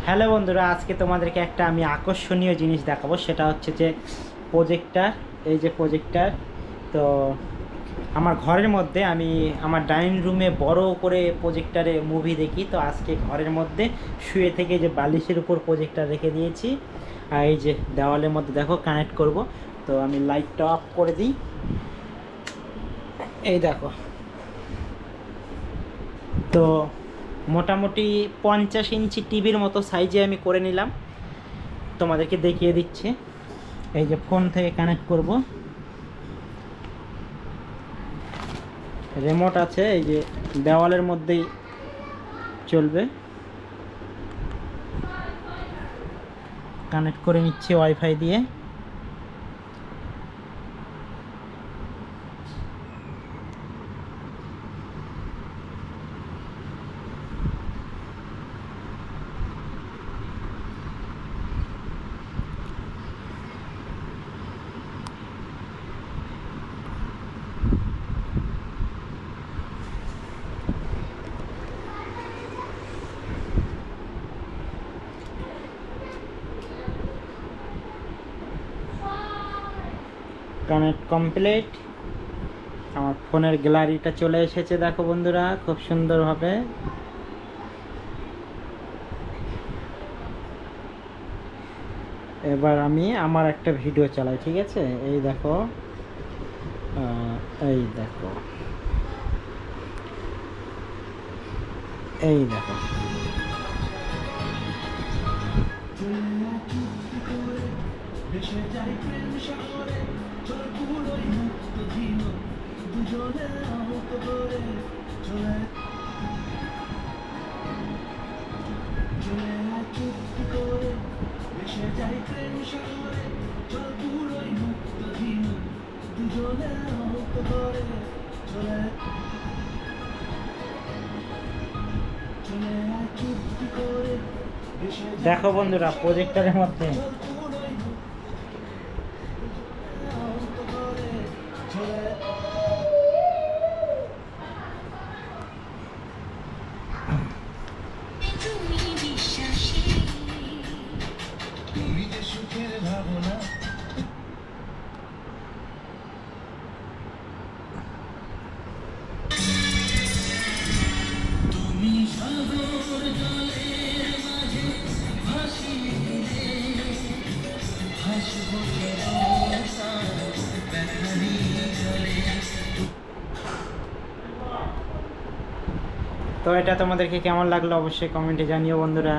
Hello বন্ধুরা, আজকে তোমাদেরকে একটা আমি আকর্ষণীয় জিনিস দেখাবো। সেটা হচ্ছে যে প্রজেক্টর। এই যে প্রজেক্টর। তো আমার ঘরের মধ্যে আমি আমার ডাইনিং রুমে বড় করে প্রজেক্টরে মুভি দেখি। তো আজকে ঘরের মধ্যে শুয়ে থেকে যে বালিশের উপর প্রজেক্টর রেখে দিয়েছি। আর এই যে দেওয়ালের মধ্যে দেখো কানেক্ট করব। তো আমি লাইটটা অফ করে দিই। এই দেখো। তো মোটামুটি 50 ইঞ্চি টিভির মতো সাইজে আমি করে নিলাম। তোমাদেরকে দেখিয়ে দিচ্ছি। এই যে ফোন থেকে কানেক্ট করব, রিমোট আছে, এই যে দেওয়ালের মধ্যেই চলবে। কানেক্ট করে নিচ্ছি ওয়াইফাই দিয়ে। Connect complete. আমার ফোনের গ্যালারিটা চলে এসেছে, দেখো বন্ধুরা, খুব সুন্দরভাবে। এবার আমি আমার একটা ভিডিও চালাই, ঠিক আছে? এই দেখো, এই দেখো, এই দেখো। দেখো বন্ধুরা, প্রজেক্টরের মধ্যে তো এটা তোমাদেরকে কেমন লাগলো অবশ্যই কমেন্টে জানিও বন্ধুরা।